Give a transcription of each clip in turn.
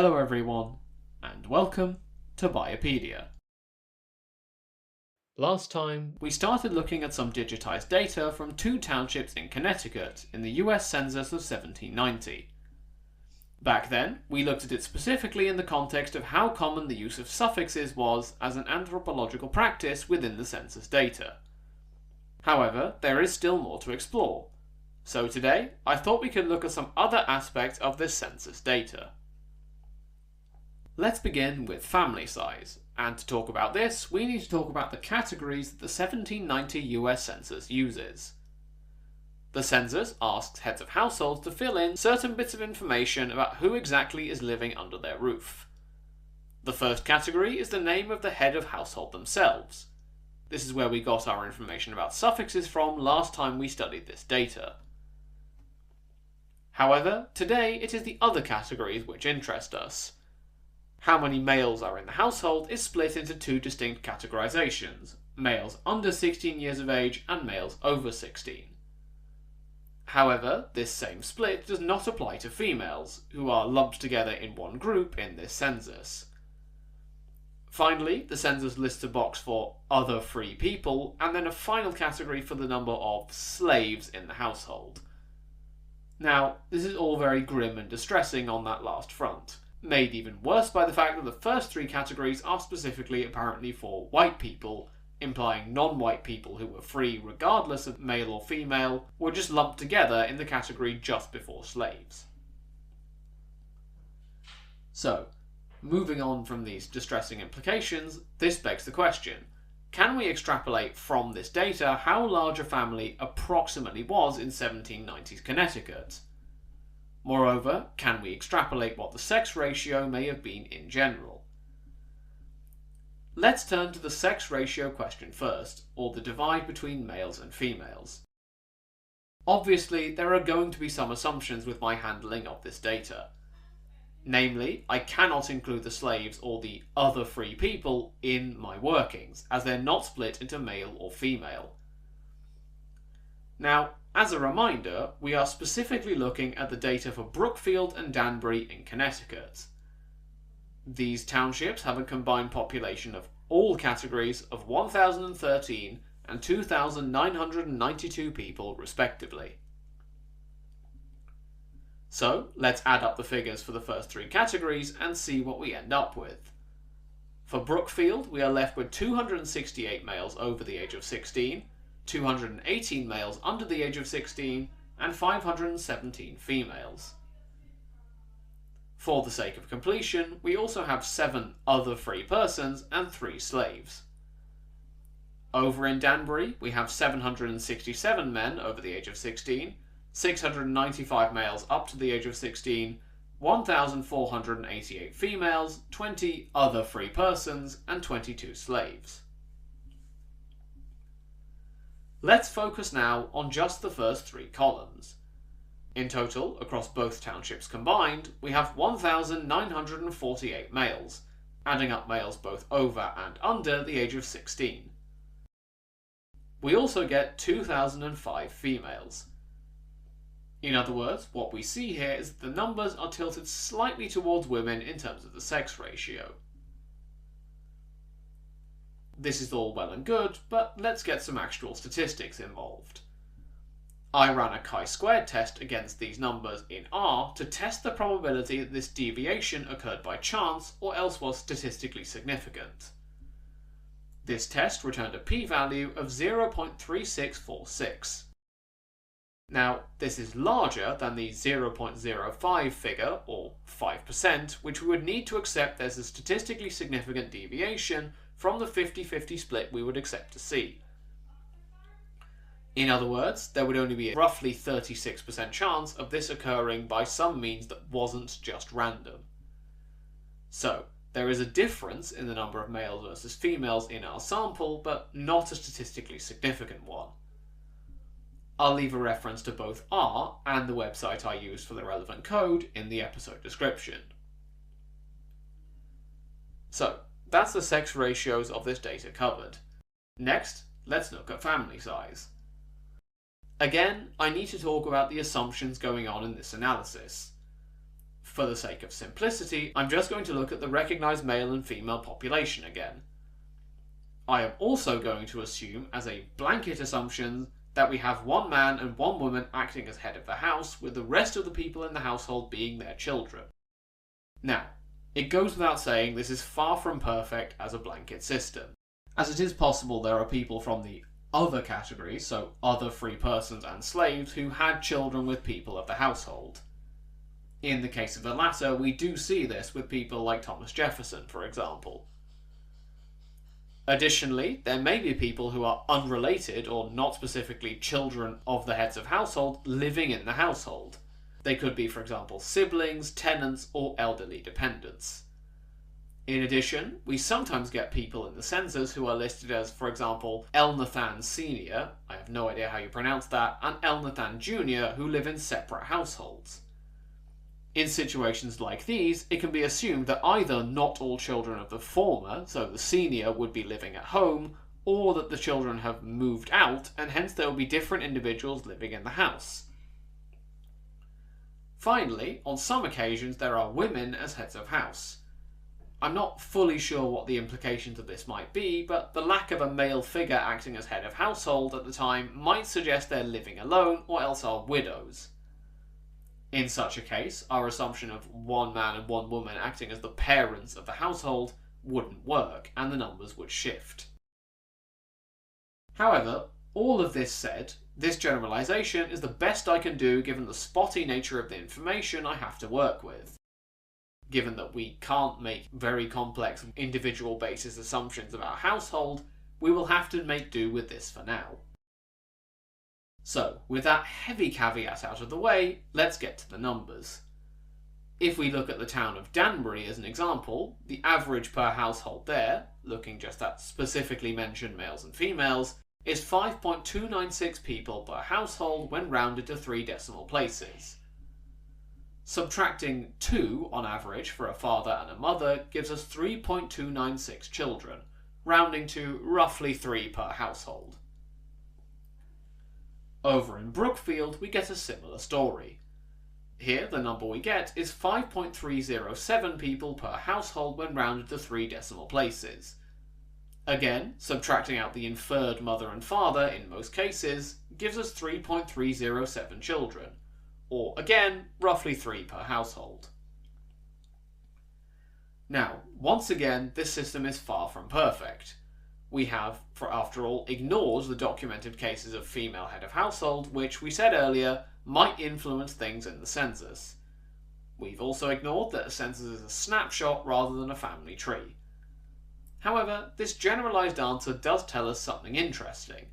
Hello everyone, and welcome to Biopedia. Last time, we started looking at some digitized data from two townships in Connecticut in the US Census of 1790. Back then, we looked at it specifically in the context of how common the use of suffixes was as an anthropological practice within the census data. However, there is still more to explore. So today, I thought we could look at some other aspects of this census data. Let's begin with family size, and to talk about this, we need to talk about the categories that the 1790 US Census uses. The census asks heads of households to fill in certain bits of information about who exactly is living under their roof. The first category is the name of the head of household themselves. This is where we got our information about suffixes from last time we studied this data. However, today it is the other categories which interest us. How many males are in the household is split into two distinct categorizations: males under 16 years of age and males over 16. However, this same split does not apply to females, who are lumped together in one group in this census. Finally, the census lists a box for other free people, and then a final category for the number of slaves in the household. Now, this is all very grim and distressing on that last front, made even worse by the fact that the first three categories are specifically apparently for white people, implying non-white people who were free regardless of male or female were just lumped together in the category just before slaves. So, moving on from these distressing implications, this begs the question: can we extrapolate from this data how large a family approximately was in 1790s Connecticut? Moreover, can we extrapolate what the sex ratio may have been in general? Let's turn to the sex ratio question first, or the divide between males and females. Obviously, there are going to be some assumptions with my handling of this data. Namely, I cannot include the slaves or the other free people in my workings, as they're not split into male or female. Now, as a reminder, we are specifically looking at the data for Brookfield and Danbury in Connecticut. These townships have a combined population of all categories of 1,013 and 2,992 people respectively. So, let's add up the figures for the first three categories and see what we end up with. For Brookfield, we are left with 268 males over the age of 16, 218 males under the age of 16, and 517 females. For the sake of completion, we also have 7 other free persons and 3 slaves. Over in Danbury, we have 767 men over the age of 16, 695 males up to the age of 16, 1,488 females, 20 other free persons, and 22 slaves. Let's focus now on just the first 3 columns. In total, across both townships combined, we have 1,948 males, adding up males both over and under the age of 16. We also get 2,005 females. In other words, what we see here is that the numbers are tilted slightly towards women in terms of the sex ratio. This is all well and good, but let's get some actual statistics involved. I ran a chi-squared test against these numbers in R to test the probability that this deviation occurred by chance or else was statistically significant. This test returned a p-value of 0.3646. Now, this is larger than the 0.05 figure, or 5%, which we would need to accept there's a statistically significant deviation from the 50-50 split we would accept to see. In other words, there would only be a roughly 36% chance of this occurring by some means that wasn't just random. So, there is a difference in the number of males versus females in our sample, but not a statistically significant one. I'll leave a reference to both R and the website I used for the relevant code in the episode description. So, that's the sex ratios of this data covered. Next, let's look at family size. Again, I need to talk about the assumptions going on in this analysis. For the sake of simplicity, I'm just going to look at the recognised male and female population again. I am also going to assume, as a blanket assumption, that we have one man and one woman acting as head of the house, with the rest of the people in the household being their children. Now, it goes without saying this is far from perfect as a blanket system, as it is possible there are people from the other categories, so other free persons and slaves, who had children with people of the household. In the case of the latter, we do see this with people like Thomas Jefferson, for example. Additionally, there may be people who are unrelated or not specifically children of the heads of household living in the household. They could be, for example, siblings, tenants, or elderly dependents. In addition, we sometimes get people in the census who are listed as, for example, Elnathan Sr., I have no idea how you pronounce that, and Elnathan Jr., who live in separate households. In situations like these, it can be assumed that either not all children of the former, so the senior, would be living at home, or that the children have moved out, and hence there will be different individuals living in the house. Finally, on some occasions there are women as heads of house. I'm not fully sure what the implications of this might be, but the lack of a male figure acting as head of household at the time might suggest they're living alone or else are widows. In such a case, our assumption of one man and one woman acting as the parents of the household wouldn't work, and the numbers would shift. However, all of this said, this generalisation is the best I can do given the spotty nature of the information I have to work with. Given that we can't make very complex individual basis assumptions about household, we will have to make do with this for now. So, with that heavy caveat out of the way, let's get to the numbers. If we look at the town of Danbury as an example, the average per household there, looking just at specifically mentioned males and females, is 5.296 people per household when rounded to 3 decimal places. Subtracting 2 on average for a father and a mother gives us 3.296 children, rounding to roughly 3 per household. Over in Brookfield, we get a similar story. Here, the number we get is 5.307 people per household when rounded to 3 decimal places. Again, subtracting out the inferred mother and father in most cases gives us 3.307 children, or again, roughly 3 per household. Now, once again, this system is far from perfect. We have, after all, ignored the documented cases of female head of household, which we said earlier might influence things in the census. We've also ignored that a census is a snapshot rather than a family tree. However, this generalised answer does tell us something interesting.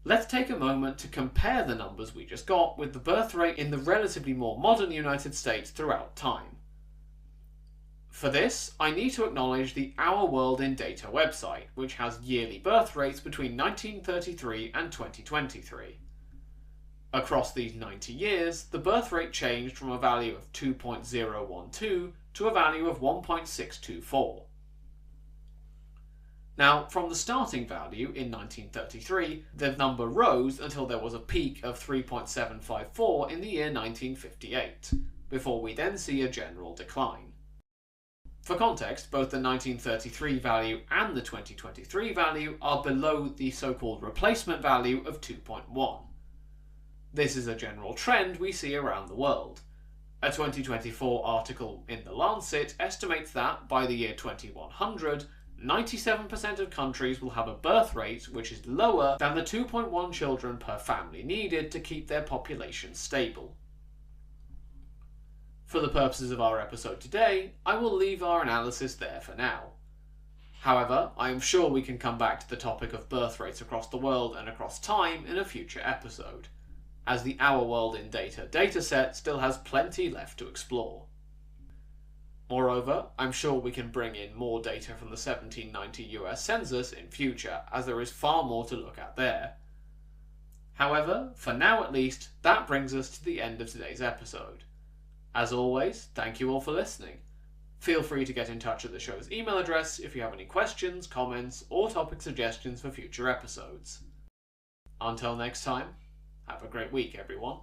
Let's take a moment to compare the numbers we just got with the birth rate in the relatively more modern United States throughout time. For this, I need to acknowledge the Our World in Data website, which has yearly birth rates between 1933 and 2023. Across these 90 years, the birth rate changed from a value of 2.012 to a value of 1.624. Now, from the starting value in 1933, the number rose until there was a peak of 3.754 in the year 1958, before we then see a general decline. For context, both the 1933 value and the 2023 value are below the so-called replacement value of 2.1. This is a general trend we see around the world. A 2024 article in The Lancet estimates that, by the year 2100, 97% of countries will have a birth rate which is lower than the 2.1 children per family needed to keep their population stable. For the purposes of our episode today, I will leave our analysis there for now. However, I am sure we can come back to the topic of birth rates across the world and across time in a future episode, as the Our World in Data dataset still has plenty left to explore. Moreover, I'm sure we can bring in more data from the 1790 US Census in future, as there is far more to look at there. However, for now at least, that brings us to the end of today's episode. As always, thank you all for listening. Feel free to get in touch at the show's email address if you have any questions, comments, or topic suggestions for future episodes. Until next time, have a great week, everyone.